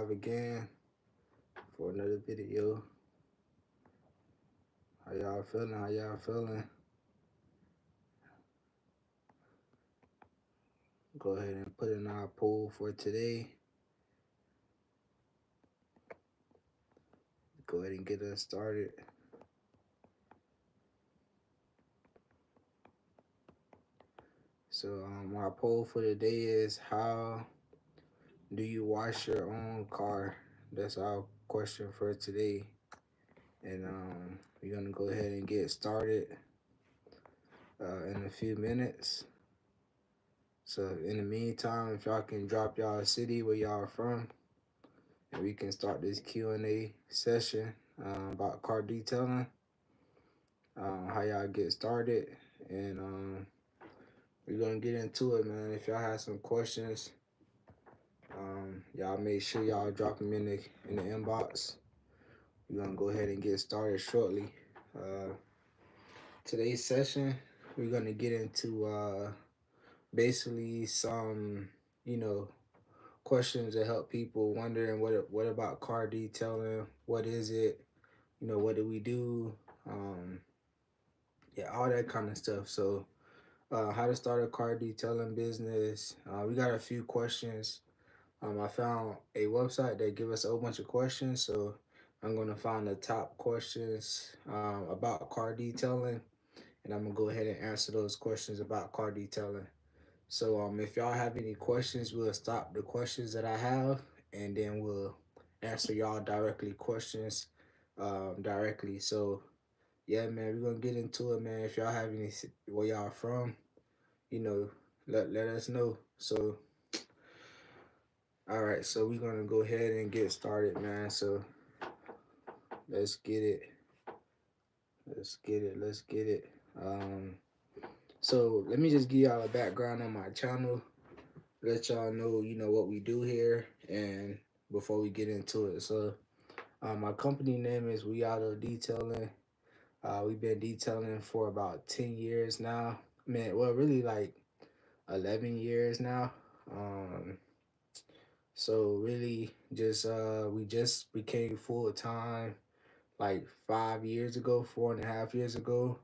live again for another video. How y'all feeling? How y'all feeling? Go ahead and put in our poll for today. Go ahead and get us started. So our poll for today is, how do you wash your own car? That's our question for today. And we're gonna go ahead and get started in a few minutes. So in the meantime, if y'all can drop y'all city where y'all are from, and we can start this Q&A session about car detailing, how y'all get started, and we're gonna get into it, man. If y'all have some questions, y'all make sure y'all drop them in the inbox. We're gonna go ahead and get started shortly. Today's session, we're gonna get into basically some, questions that help people wondering what about car detailing, what is it, what do we do, yeah, all that kind of stuff. So how to start a car detailing business. We got a few questions. I found a website that give us a whole bunch of questions, so I'm gonna find the top questions about car detailing, and I'm gonna go ahead and answer those questions about car detailing. So if y'all have any questions, we'll stop the questions that I have, and then we'll answer y'all directly questions directly. So yeah, man, we're gonna get into it, man. If y'all have any, where y'all from, let us know. So all right, so we're gonna go ahead and get started, man. So let's get it. Let's get it. Let's get it. So let me just give y'all a background on my channel. Let y'all know, what we do here, and before we get into it. So my company name is We Auto Detailing. We've been detailing for about 10 years now. Man, well, really like 11 years now. So really just we just became full time like 5 years ago, 4.5 years ago.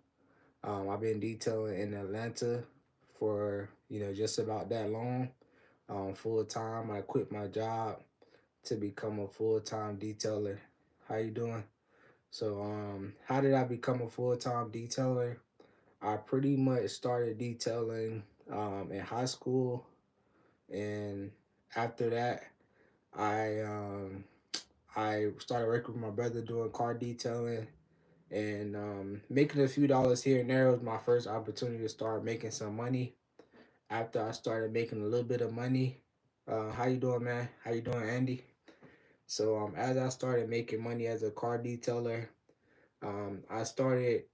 I've been detailing in Atlanta for just about that long. Full time. I quit my job to become a full-time detailer. How you doing? So how did I become a full-time detailer? I pretty much started detailing in high school, and after that I started working with my brother doing car detailing, and making a few dollars here and there. Was my first opportunity to start making some money. After I started making a little bit of money, how you doing, man? How you doing, Andy? So as I started making money as a car detailer, I started,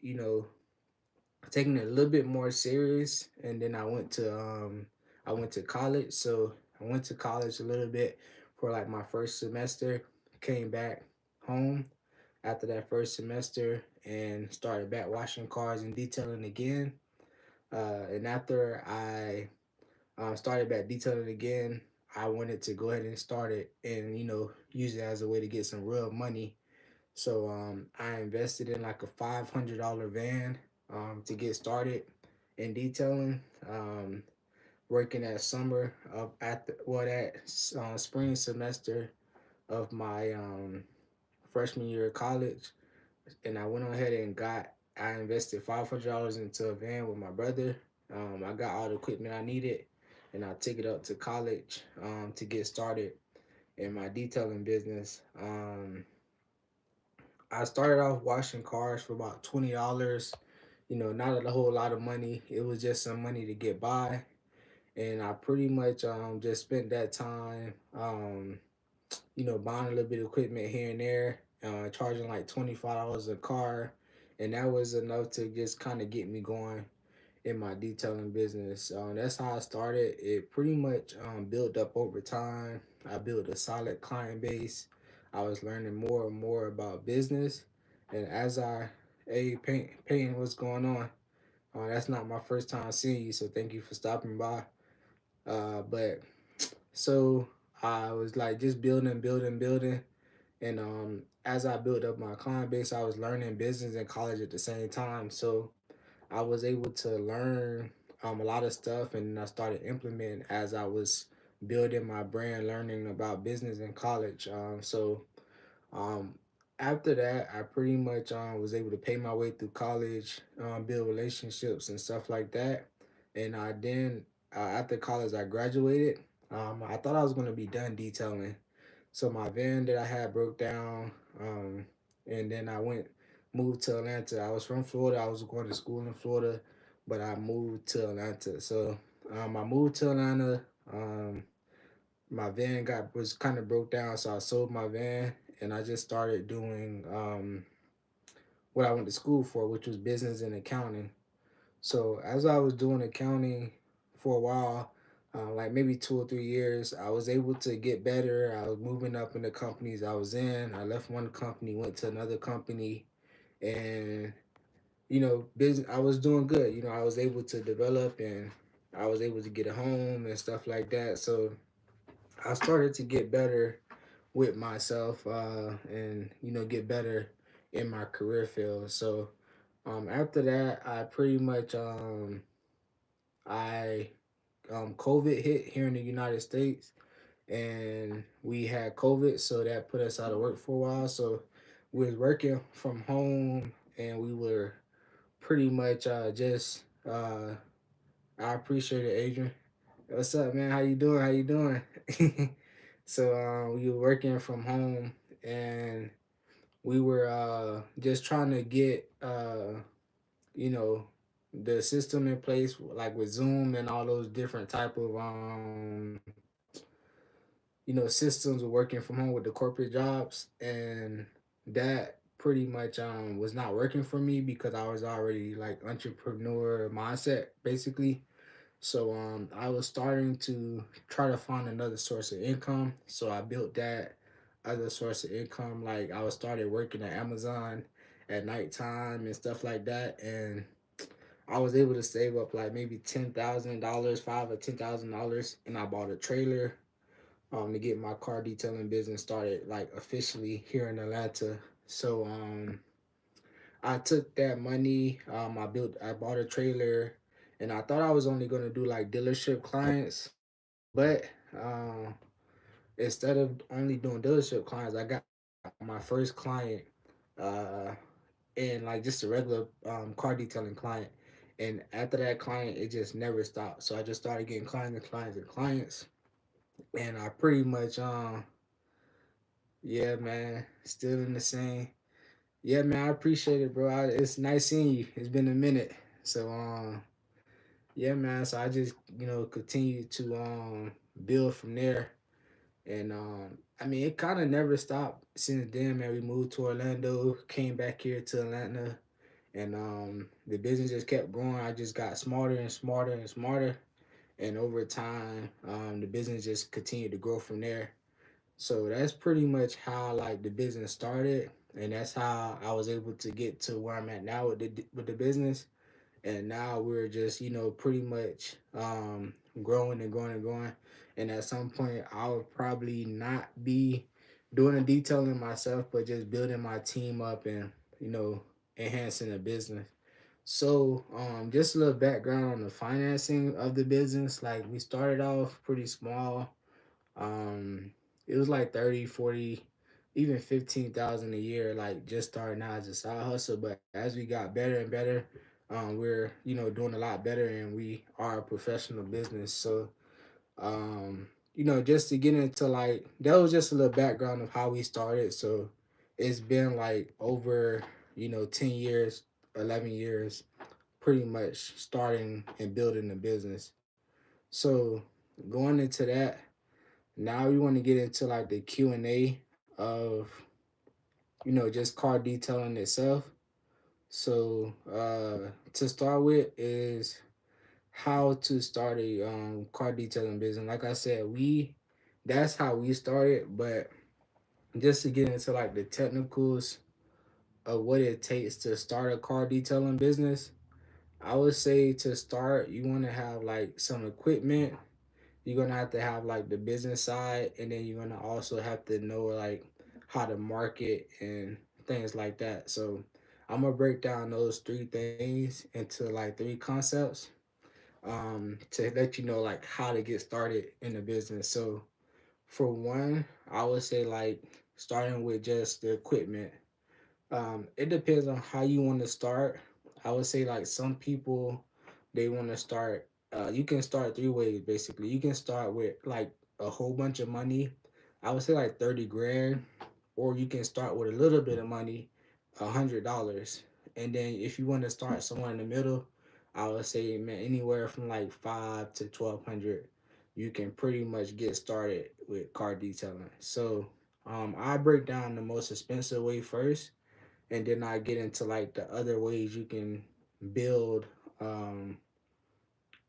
taking it a little bit more serious, and then I went to college. So I went to college a little bit for like my first semester, came back home after that first semester and started back washing cars and detailing again. And after I started back detailing again, I wanted to go ahead and start it and, use it as a way to get some real money. So I invested in like a $500 van to get started in detailing. Working that summer of that spring semester of my freshman year of college, and I went on ahead and I invested $500 into a van with my brother. I got all the equipment I needed, and I took it up to college to get started in my detailing business. I started off washing cars for about $20. Not a whole lot of money. It was just some money to get by, and I pretty much just spent that time buying a little bit of equipment here and there, charging like $25 a car, and that was enough to just kind of get me going in my detailing business. That's how I started. It pretty much built up over time. I built a solid client base. I was learning more and more about business, and as Peyton, what's going on? That's not my first time seeing you, so thank you for stopping by. But so I was like just building, building, building. And as I built up my client base, I was learning business in college at the same time. So I was able to learn a lot of stuff, and I started implementing as I was building my brand, learning about business in college. Um, after that, I pretty much was able to pay my way through college, build relationships and stuff like that. And I then after college, I graduated. I thought I was going to be done detailing, so my van that I had broke down, and then I moved to Atlanta. I was from Florida. I was going to school in Florida, but I moved to Atlanta. So I moved to Atlanta. Um, my van got was kind of broke down, so I sold my van and I just started doing what I went to school for, which was business and accounting. So as I was doing accounting for a while, like maybe 2 or 3 years, I was able to get better. I was moving up in the companies I was in. I left one company, went to another company, and business. I was doing good. I was able to develop, and I was able to get a home and stuff like that. So I started to get better with myself, and get better in my career field. So after that, I pretty much I COVID hit here in the United States, and we had COVID, so that put us out of work for a while. So we was working from home, and we were pretty much just I appreciate it, Adrian. What's up, man? How you doing? How you doing? So we were working from home, and we were just trying to get you know the system in place, like with Zoom and all those different type of systems of working from home with the corporate jobs, and that pretty much was not working for me because I was already like entrepreneur mindset basically. So I was starting to try to find another source of income. So I built that other source of income. Like I was started working at Amazon at nighttime and stuff like that. And I was able to save up like maybe $10,000, $5 or $10,000, and I bought a trailer to get my car detailing business started like officially here in Atlanta. So I took that money. I bought a trailer, and I thought I was only gonna do like dealership clients, but um, instead of only doing dealership clients, I got my first client, uh, and like just a regular car detailing client. And after that client, it just never stopped. So I just started getting clients and clients and clients, and I pretty much yeah, man, still in the same. Yeah, man, I appreciate it, bro. It's nice seeing you. It's been a minute. So yeah, man. So I just continue to build from there, and I mean it kind of never stopped since then, man. We moved to Orlando, came back here to Atlanta, and the business just kept growing. I just got smarter and smarter and smarter, and over time, the business just continued to grow from there. So that's pretty much how like the business started, and that's how I was able to get to where I'm at now with the business. And now we're just pretty much growing and growing and growing. And at some point, I would probably not be doing the detailing myself, but just building my team up and you know enhancing the business. So just a little background on the financing of the business. Like we started off pretty small. um, it was like 30, 40, even 15,000 a year, like just starting out as a side hustle. But as we got better and better, we're doing a lot better, and we are a professional business. So just to get into like that was just a little background of how we started. So it's been like over 10 years, 11 years, pretty much starting and building the business. So going into that, now we want to get into like the Q&A of just car detailing itself. So to start with is how to start a car detailing business. Like I said, we that's how we started, but just to get into like the technicals of what it takes to start a car detailing business, I would say to start you want to have like some equipment. you're gonna have to have like the business side, and then you're gonna also have to know like how to market and things like that. So I'm gonna break down those three things into like three concepts, to let you know like how to get started in the business. So for one, I would say like starting with just the equipment. It depends on how you want to start. I would say like some people, they want to start. You can start three ways basically. You can start with like a whole bunch of money. I would say like 30 grand, or you can start with a little bit of money, $100, and then if you want to start somewhere in the middle, I would say man anywhere from like 5 to 1200, you can pretty much get started with car detailing. So I break down the most expensive way first, and then I get into like the other ways you can build, um,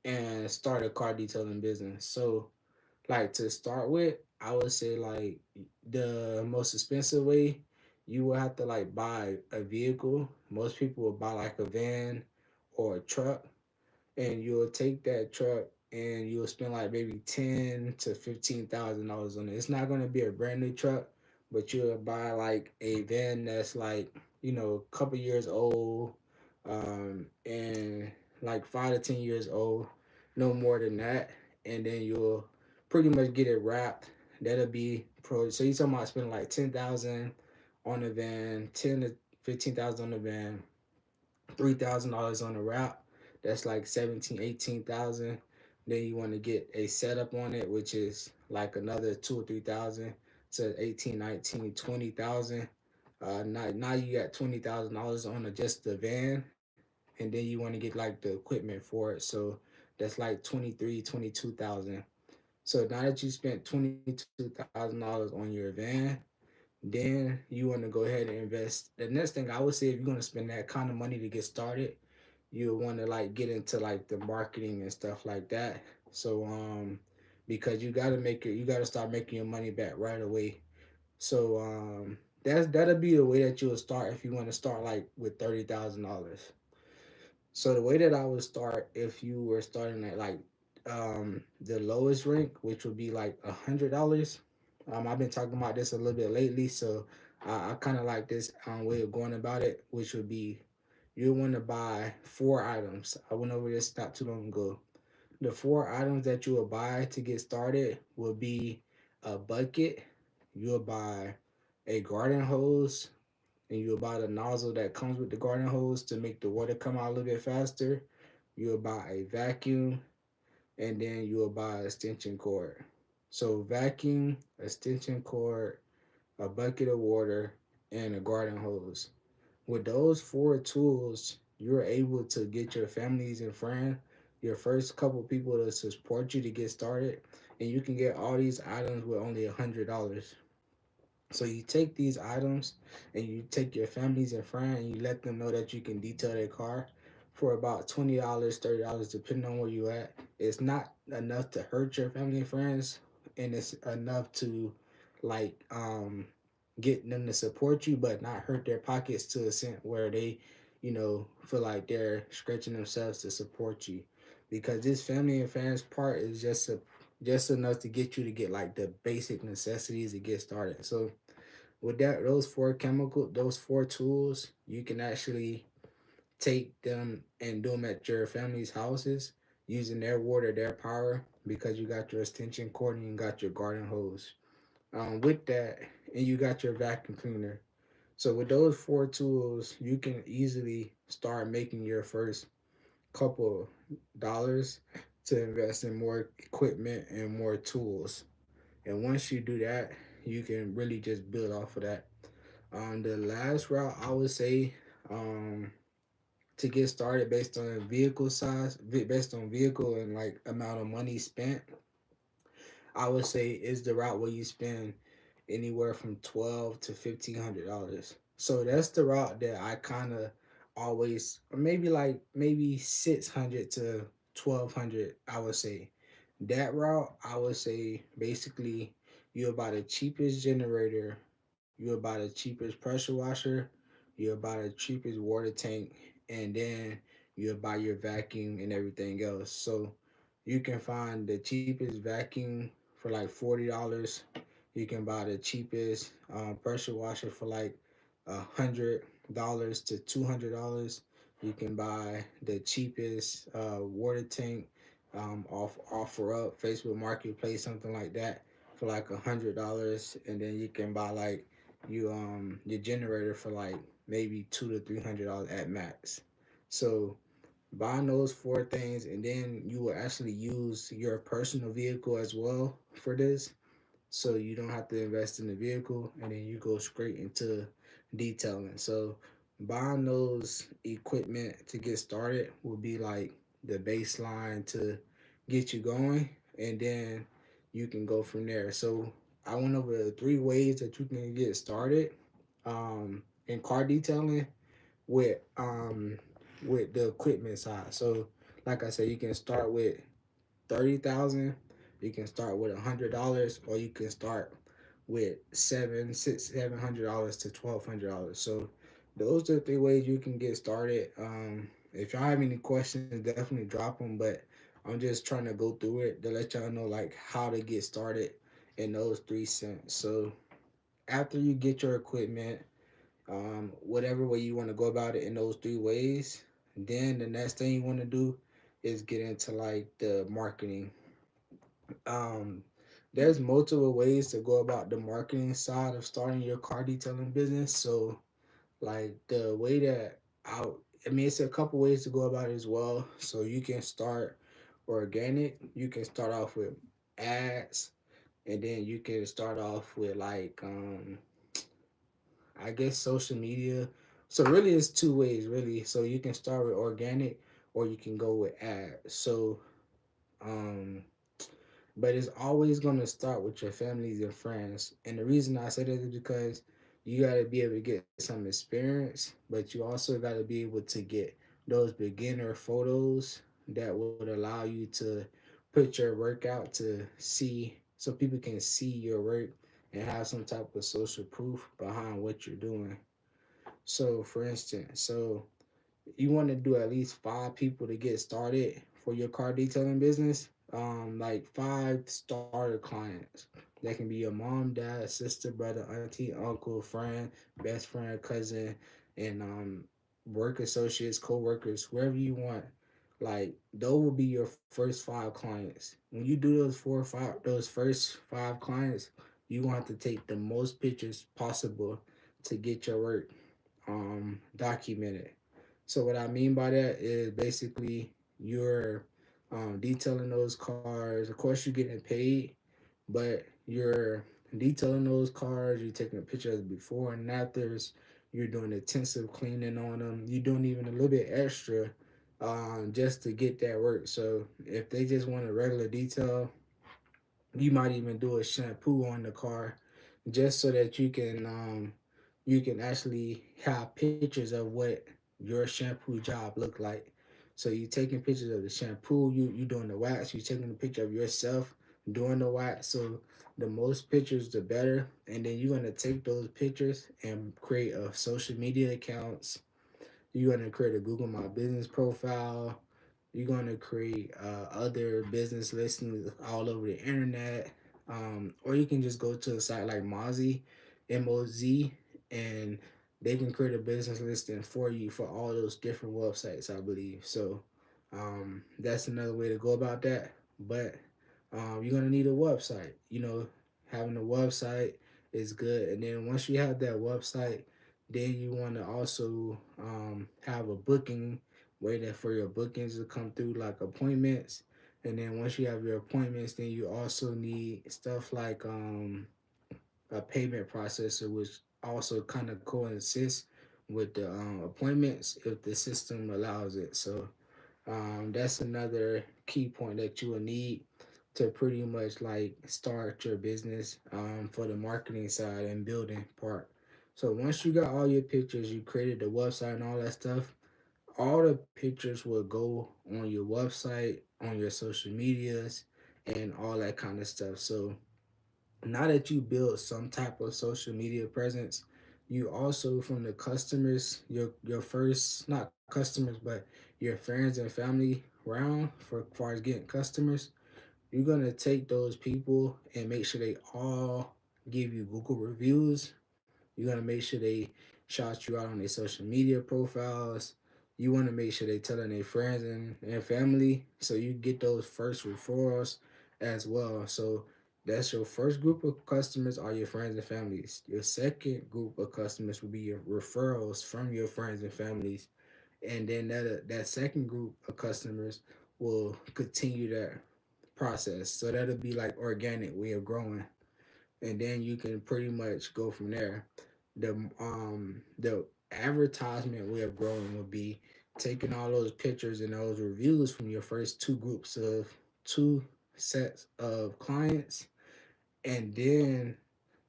and start a car detailing business. So, like to start with, I would say like the most expensive way, you will have to like buy a vehicle. Most people will buy like a van or a truck, and you'll take that truck and you'll spend like maybe $10 to $15,000 on it. It's not gonna be a brand new truck, but you'll buy like a van that's like, a couple years old, and like 5 to 10 years old, no more than that, and then you'll pretty much get it wrapped. That'll be pro. So you're talking about spending like 10,000 on the van, 10 to 15,000 on the van, $3,000 on a wrap. That's like 17, 18,000. Then you want to get a setup on it, which is like another 2 or 3,000. So 18, 19, 20,000. Now you got $20,000 on just the van, and then you want to get like the equipment for it. So that's like 23, 22,000. So now that you spent $22,000 on your van, then you want to go ahead and invest. The next thing I would say, if you're going to spend that kind of money to get started, you want to like get into like the marketing and stuff like that. So because you got to start making your money back right away. So that'll be the way that you'll start if you want to start like with $30,000. So the way that I would start if you were starting at like the lowest rank, which would be like $100. I've been talking about this a little bit lately, so I kind of like this way of going about it, which would be you want to buy four items. I went over this not too long ago. The four items that you will buy to get started will be a bucket. You'll buy a garden hose, and you'll buy the nozzle that comes with the garden hose to make the water come out a little bit faster. You'll buy a vacuum, and then you'll buy an extension cord. So vacuum, extension cord, a bucket of water, and a garden hose. With those four tools, you're able to get your families and friends, your first couple people to support you to get started, and you can get all these items with only $100. So you take these items and you take your families and friends and you let them know that you can detail their car for about $20, $30, depending on where you at. It's not enough to hurt your family and friends, and it's enough to like get them to support you but not hurt their pockets to a extent where they, feel like they're stretching themselves to support you. Because this family and friends part is just enough to get you to get like the basic necessities to get started. So with that, those four tools, you can actually take them and do them at your family's houses using their water, their power, because you got your extension cord and you got your garden hose. With that, and you got your vacuum cleaner. So with those four tools, you can easily start making your first couple dollars to invest in more equipment and more tools. And once you do that, you can really just build off of that. The last route I would say, to get started based on vehicle size, based on vehicle and like amount of money spent, I would say is the route where you spend anywhere from $1,200 to $1,500. So that's the route that I kind of always, or maybe 600 to 1,200. I would say that route. I would say basically you'll buy the cheapest generator, you'll buy the cheapest pressure washer, you'll buy the cheapest water tank, and then you'll buy your vacuum and everything else. So You can find the cheapest vacuum for like $40. You can buy the cheapest pressure washer for like $100 to $200. You can buy the cheapest water tank off OfferUp, Facebook Marketplace, something like that, for like $100, and then you can buy like your generator for like maybe $200 to $300 at max. So buying those four things, and then you will actually use your personal vehicle as well for this, so you don't have to invest in the vehicle, and then you go straight into detailing. So buying those equipment to get started will be like the baseline to get you going, and then you can go from there. So I went over the three ways that you can get started in car detailing with the equipment side. So like I said, you can start with 30,000, you can start with $100, or you can start with $700 to $1,200. So those are three ways you can get started. If y'all have any questions, definitely drop them. But I'm just trying to go through it to let y'all know like how to get started in those 3 cents. So after you get your equipment, whatever way you want to go about it in those three ways, then the next thing you want to do is get into like the marketing. um there's multiple ways to go about the marketing side of starting your car detailing business. So like the way that I mean, it's a couple ways to go about it as well. So you can start organic, you can start off with ads, and then you can start off with like I guess social media. So really it's two ways really. So you can start with organic, or you can go with ads. So um but it's always going to start with your families and friends. And the reason I say that is because you got to be able to get some experience, but you also got to be able to get those beginner photos that would allow you to put your work out to see, so people can see your work and have some type of social proof behind what you're doing. So for instance, so you want to do at least 5 people to get started for your car detailing business. Like 5 starter clients. That can be your mom, dad, sister, brother, auntie, uncle, friend, best friend, cousin, and work associates, co-workers, wherever you want. Like those will be your first 5 clients. When you do those first 5 clients, you want to take the most pictures possible to get your work documented. So what I mean by that is basically you're detailing those cars. Of course, you're getting paid, but you're detailing those cars. You're taking pictures before and afters. You're doing intensive cleaning on them. You're doing even a little bit extra just to get that work. So if they just want a regular detail, you might even do a shampoo on the car just so that you can actually have pictures of what your shampoo job look like. So you taking pictures of the shampoo, you doing the wax, you taking a picture of yourself doing the wax. So the most pictures the better. And then you're gonna take those pictures and create a social media accounts. You're gonna create a Google My Business profile. You're gonna create other business listings all over the internet, or you can just go to a site like Mozi, MOZ, and they can create a business listing for you for all those different websites, I believe. So that's another way to go about that. But you're gonna need a website. You know, having a website is good, and then once you have that website, then you want to also have a booking way that for your bookings to come through, like appointments. And then once you have your appointments, then you also need stuff like a payment processor, which also kind of coincides with the appointments if the system allows it. So that's another key point that you will need to pretty much like start your business for the marketing side and building part. So once you got all your pictures, you created the website and all that stuff, all the pictures will go on your website, on your social medias, and all that kind of stuff. So now that you build some type of social media presence, You also from the customers, your first not customers, but your friends and family round for far as getting customers, you're gonna take those people and make sure they all give you Google reviews. You're gonna make sure they shout you out on their social media profiles. You want to make sure they telling their friends and family, so you get those first referrals as well. So that's your first group of customers are your friends and families. Your second group of customers will be your referrals from your friends and families, and then that second group of customers will continue that process. So that'll be like organic way of growing, and then you can pretty much go from there. The advertisement way of growing would be taking all those pictures and those reviews from your first two groups of two sets of clients, and then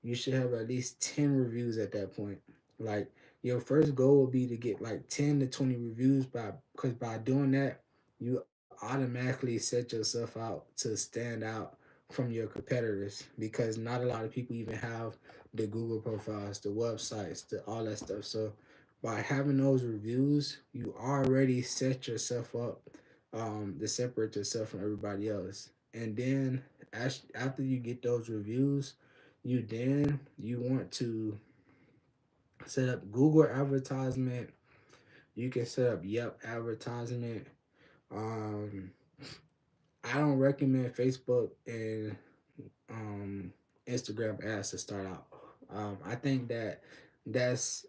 you should have at least 10 reviews at that point. Like your first goal would be to get like 10 to 20 reviews by because by doing that, you automatically set yourself out to stand out from your competitors, because not a lot of people even have the Google profiles, the websites, the all that stuff. So by having those reviews, you already set yourself up to separate yourself from everybody else. And then after you get those reviews, you want to set up Google advertisement. You can set up Yelp advertisement. Um, I don't recommend Facebook and um, Instagram ads to start out. I think that that's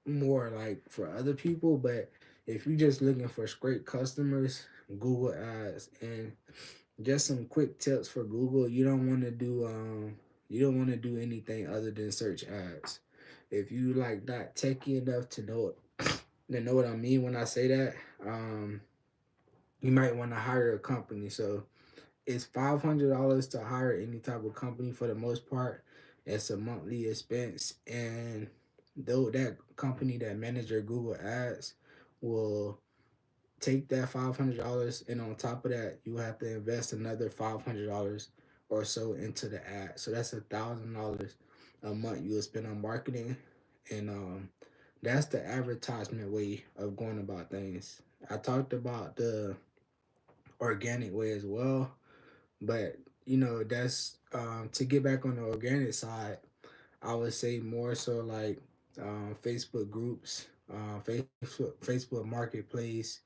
more like for other people, but if you're just looking for straight customers, Google ads. And just some quick tips for Google. You don't want to do anything other than search ads. If you like not techie enough to know what I mean when I say that, you might want to hire a company. So it's $500 to hire any type of company for the most part. It's a monthly expense, and though that company that manage your Google ads will take that $500, and on top of that you have to invest another $500 or so into the ad. So that's $1,000 a month you will spend on marketing. And that's the advertisement way of going about things. I talked about the organic way as well, but that's to get back on the organic side. I would say more so like Facebook groups, Facebook Marketplace,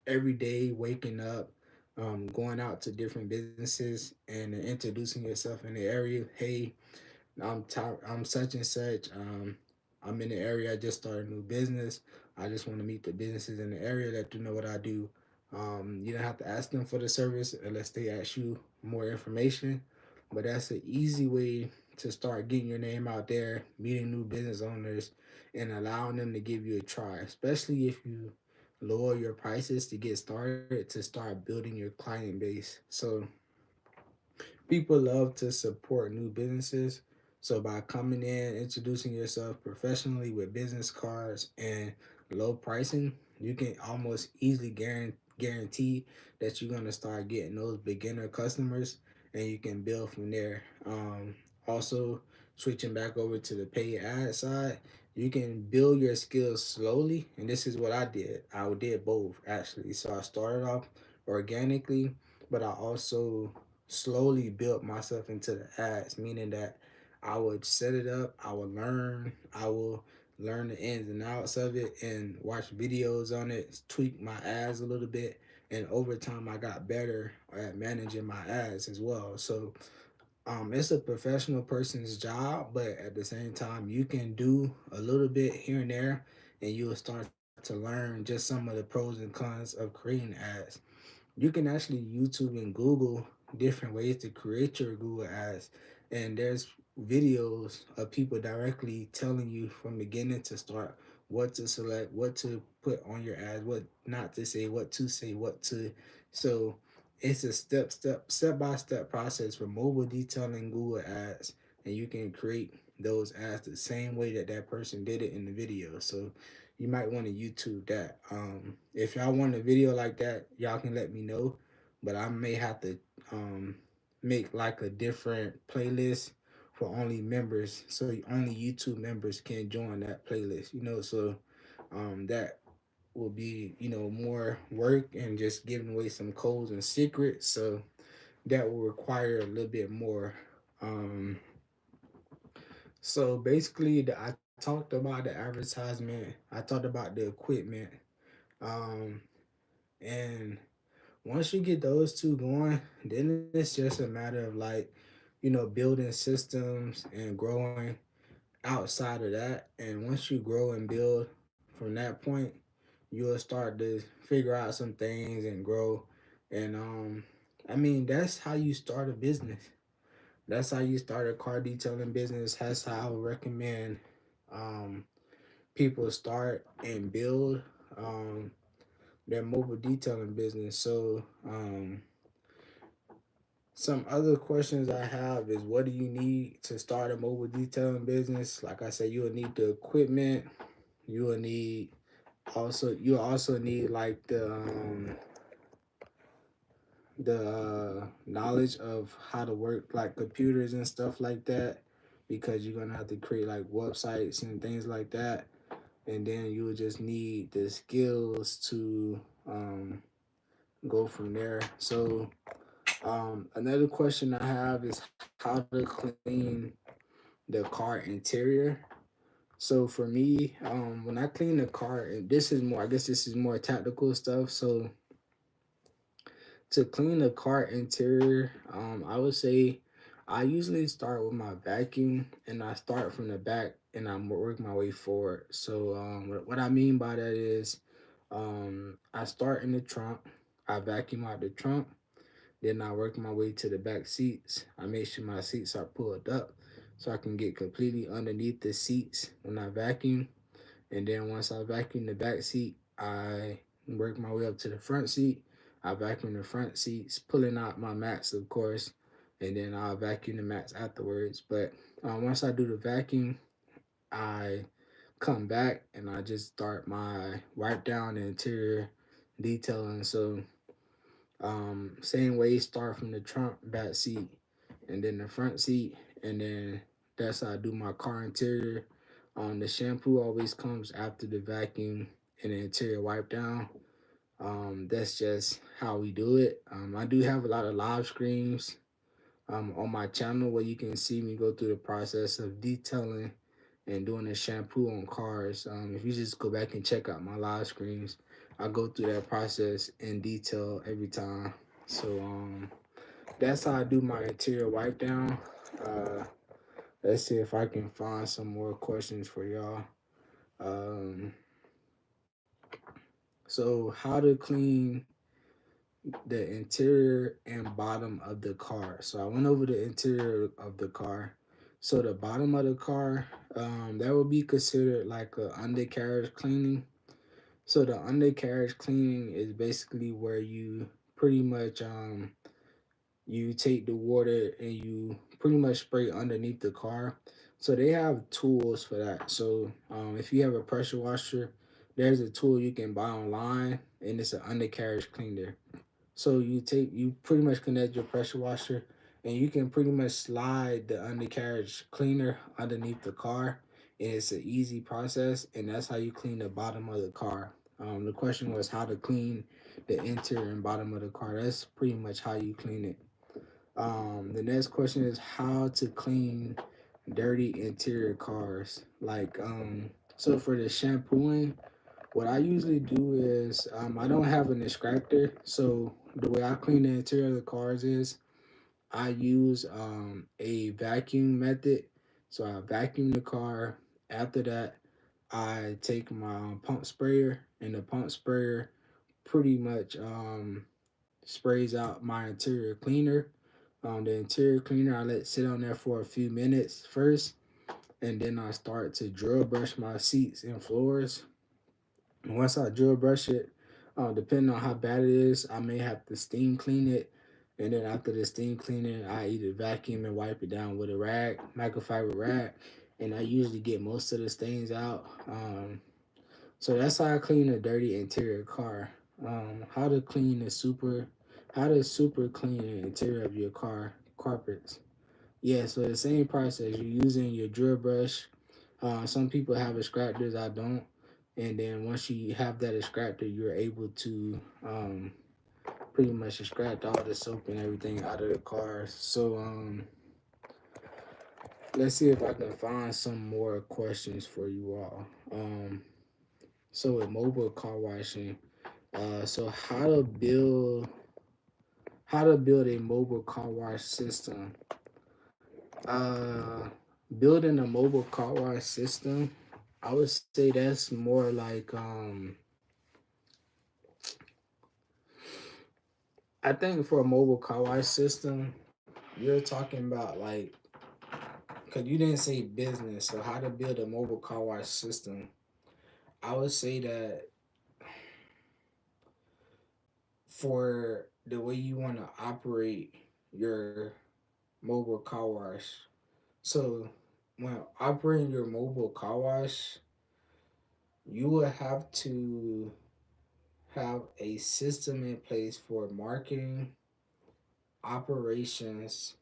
every day waking up, going out to different businesses and introducing yourself in the area. Hey, I'm such and such. I'm in the area. I just started a new business. I just want to meet the businesses in the area that do know what I do. You don't have to ask them for the service unless they ask you more information. But that's an easy way to start getting your name out there, meeting new business owners, and allowing them to give you a try. Especially if you lower your prices to get started, to start building your client base. So people love to support new businesses. So by coming in, introducing yourself professionally with business cards and low pricing, you can almost easily guarantee that you're gonna start getting those beginner customers, and you can build from there. Also, switching back over to the paid ad side, you can build your skills slowly, and this is what I did. I did both actually. So I started off organically, but I also slowly built myself into the ads, meaning that I would set it up, I will learn the ins and outs of it and watch videos on it, tweak my ads a little bit, and over time I got better at managing my ads as well. So it's a professional person's job, but at the same time you can do a little bit here and there, and you'll start to learn just some of the pros and cons of creating ads. You can actually YouTube and Google different ways to create your Google ads, and there's videos of people directly telling you from beginning to start what to select, what to put on your ads, what not to say, what to say, what to. So it's a step by step process for mobile detailing Google ads, and you can create those ads the same way that that person did it in the video. So you might want to YouTube that. If y'all want a video like that, y'all can let me know, but I may have to um make like a different playlist for only members, so only YouTube members can join that playlist. So that will be more work and just giving away some codes and secrets. So that will require a little bit more. Um, so basically, I talked about the advertisement. I talked about the equipment. Um, and once you get those two going, then it's just a matter of like, building systems and growing outside of that. And once you grow and build from that point, you'll start to figure out some things and grow. And I mean, that's how you start a business. That's how you start a car detailing business. That's how I would recommend um people start and build their mobile detailing business. So some other questions I have is, what do you need to start a mobile detailing business? Like I said, you will need the equipment. You will need you also need like the knowledge of how to work like computers and stuff like that, because you're gonna have to create like websites and things like that. And then you will just need the skills to go from there. So another question I have is how to clean the car interior. So for me, when I clean the car, and this is more, I guess this is more tactical stuff. So to clean the car interior, I would say I usually start with my vacuum, and I start from the back and I work my way forward. So what I mean by that is, I start in the trunk, I vacuum out the trunk, then I work my way to the back seats. I make sure my seats are pulled up so I can get completely underneath the seats when I vacuum. And then once I vacuum the back seat, I work my way up to the front seat. I vacuum the front seats, pulling out my mats, of course, and then I'll vacuum the mats afterwards. But once I do the vacuum, I come back and I just start my wipe down the interior detailing. So same way, start from the trunk, back seat, and then the front seat, and then that's how I do my car interior. The shampoo always comes after the vacuum and the interior wipe down. That's just how we do it. I do have a lot of live streams on my channel where you can see me go through the process of detailing and doing the shampoo on cars. If you just go back and check out my live streams, I go through that process in detail every time. So that's how I do my interior wipe down. Uh, let's see if I can find some more questions for y'all. Um, so how to clean the interior and bottom of the car. So I went over the interior of the car. So the bottom of the car, that would be considered like a undercarriage cleaning. So the undercarriage cleaning is basically where you pretty much you take the water and you pretty much spray underneath the car. So they have tools for that. So if you have a pressure washer, there's a tool you can buy online, and it's an undercarriage cleaner. So you pretty much connect your pressure washer, and you can pretty much slide the undercarriage cleaner underneath the car, and it's an easy process, and that's how you clean the bottom of the car. The question was how to clean the interior and bottom of the car. That's pretty much how you clean it. The next question is how to clean dirty interior cars. So for the shampooing, what I usually do is I don't have an extractor. So the way I clean the interior of the cars is I use a vacuum method. So I vacuum the car. After that, I take my pump sprayer, and the pump sprayer pretty much sprays out my interior cleaner. The interior cleaner I let sit on there for a few minutes first, and then I start to drill brush my seats and floors. And once I drill brush it, depending on how bad it is, I may have to steam clean it. And then after the steam cleaning, I either vacuum and wipe it down with a rag, microfiber rag, and I usually get most of the stains out. So that's how I clean a dirty interior car. How to clean how to super clean the interior of your car carpets. Yeah, so the same process. You're using your drill brush. Some people have extractors, I don't. And then once you have that extractor, you're able to pretty much extract all the soap and everything out of the cars. So let's see if I can find some more questions for you all. So with mobile car washing, so how to build a mobile car wash system. Uh, Building a mobile car wash system, I would say that's more like I think for a mobile car wash system, you're talking about like because you didn't say business, so how to build a mobile car wash system. I would say that for the way you want to operate your mobile car wash. So when operating your mobile car wash, you will have to have a system in place for marketing, operations,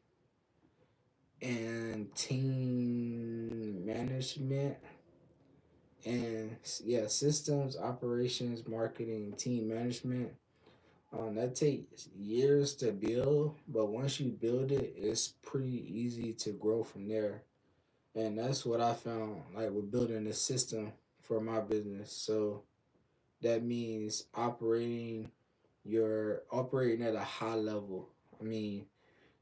and team management. And yeah, systems, operations, marketing, team management. That takes years to build, but once you build it, it's pretty easy to grow from there. And that's what I found like with building a system for my business. So that means operating at a high level. I mean,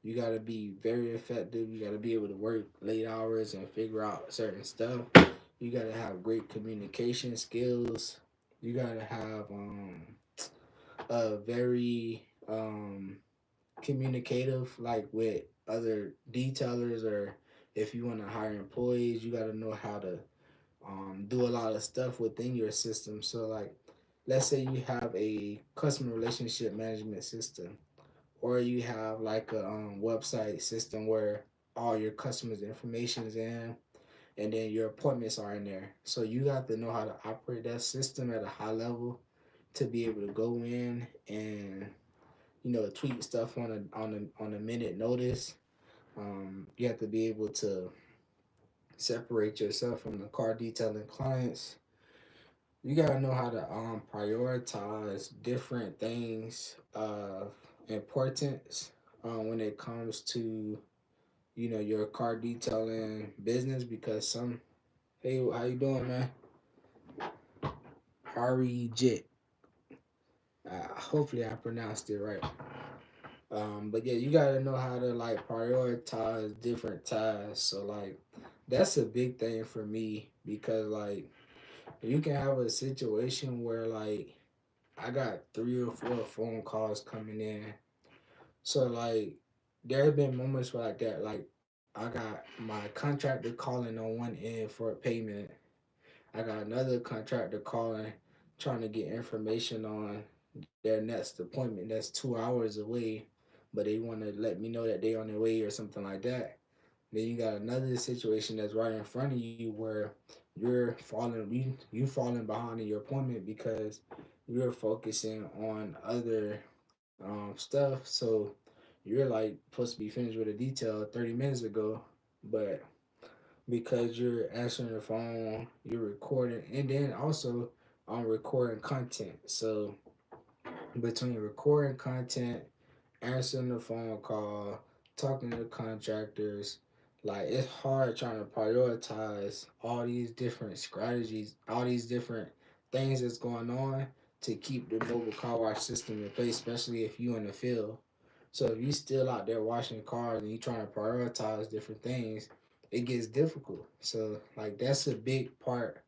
you got to be very effective. You got to be able to work late hours and figure out certain stuff. You got to have great communication skills. You got to have a very communicative, like with other detailers, or if you want to hire employees, you got to know how to do a lot of stuff within your system. So, like, let's say you have a customer relationship management system, or you have like a website system where all your customers' information is in, and then your appointments are in there. So you have to know how to operate that system at a high level to be able to go in and tweak stuff on a minute notice. You have to be able to separate yourself from the car detailing clients. You gotta know how to prioritize different things of importance when it comes to your car detailing business, because some hey, how you doing, man? Harry Jit. Hopefully I pronounced it right. But yeah, you gotta know how to like prioritize different tasks. So like that's a big thing for me, because like you can have a situation where like I got 3 or 4 phone calls coming in. So like there have been moments like that. Like I got my contractor calling on one end for a payment. I got another contractor calling, trying to get information on their next appointment that's 2 hours away, but they want to let me know that they on their way or something like that. Then you got another situation that's right in front of you where you falling behind in your appointment because you're focusing on other stuff. So you're like supposed to be finished with a detail 30 minutes ago, but because you're answering the phone, you're recording, and then also I'm recording content. So between recording content, answering the phone call, talking to contractors, like it's hard trying to prioritize all these different strategies, all these different things that's going on to keep the mobile car wash system in place, especially if you in the field. So if you still out there washing cars and you trying to prioritize different things, it gets difficult. So like that's a big part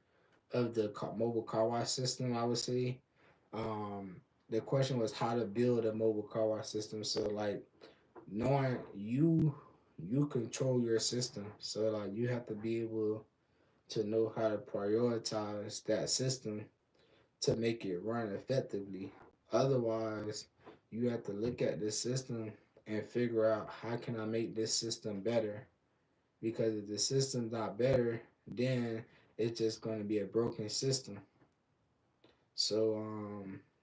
of the mobile car wash system, I would say. Um, the question was how to build a mobile car wash system. So like knowing you control your system. So like you have to be able to know how to prioritize that system to make it run effectively. Otherwise, you have to look at the system and figure out how can I make this system better. Because if the system's not better, then it's just going to be a broken system. So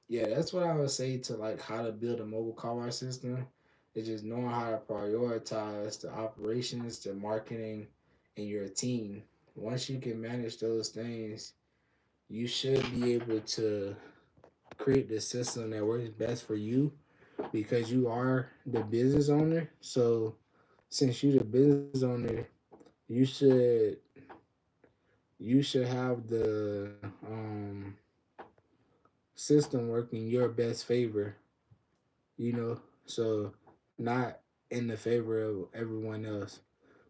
yeah, that's what I would say to like how to build a mobile car wash system. It's just knowing how to prioritize the operations, the marketing, and your team. Once you can manage those things, you should be able to create the system that works best for you because you are the business owner. So since you're the business owner, you should have the system work in your best favor, you know, so not in the favor of everyone else.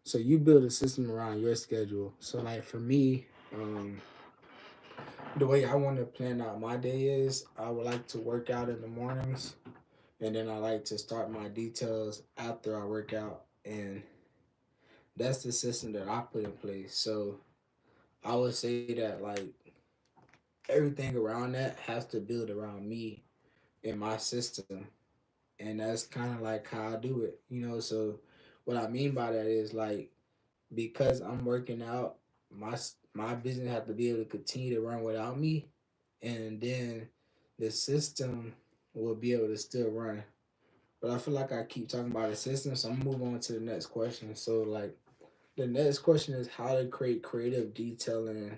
So you build a system around your schedule. So like for me, the way I want to plan out my day is I would like to work out in the mornings, and then I like to start my details after I work out, and that's the system that I put in place. So I would say that like everything around that has to build around me and my system, and that's kind of like how I do it, you know. So what I mean by that is like because I'm working out, my business have to be able to continue to run without me, and then the system will be able to still run. But I feel like I keep talking about the system, so I'm gonna move on to the next question. So like the next question is how to create creative detailing,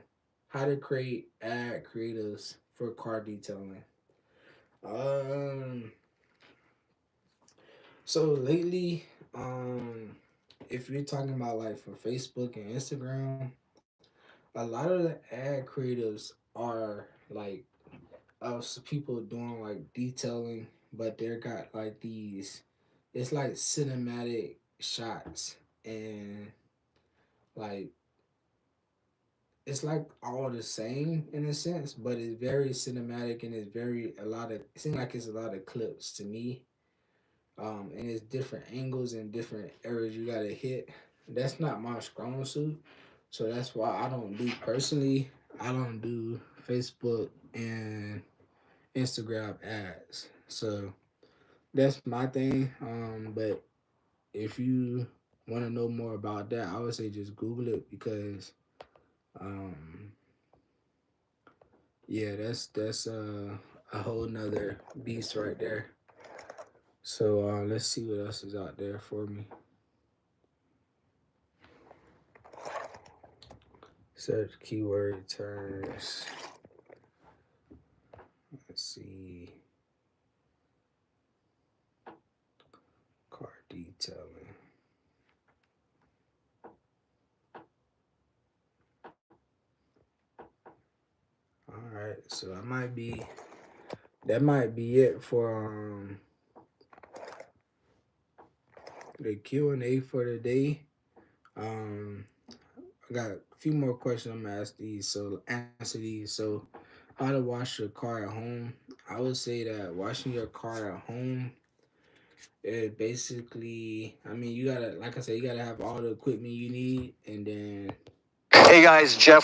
how to create ad creatives for car detailing. Um, so lately, if you're talking about like for Facebook and Instagram, a lot of the ad creatives are like of people doing like detailing, but they're got like these, it's like cinematic shots, and like it's like all the same in a sense, but it's very cinematic and it's very a lot of, it seems like it's a lot of clips to me. And it's different angles and different areas you gotta hit. That's not my strong suit, so that's why I don't do personally. I don't do Facebook and Instagram ads. So that's my thing. But if you want to know more about that, I would say just Google it because, um, yeah, that's a whole nother beast right there. So let's see what else is out there for me. Search keyword terms. Let's see. Car detailing. All right, so that might be it for the Q&A for today. I got a few more questions. I'm gonna ask these, so answer these. So, how to wash your car at home? I would say that washing your car at home, it basically, I mean, you gotta, like I said, you gotta have all the equipment you need, and then. Hey guys, Jeff.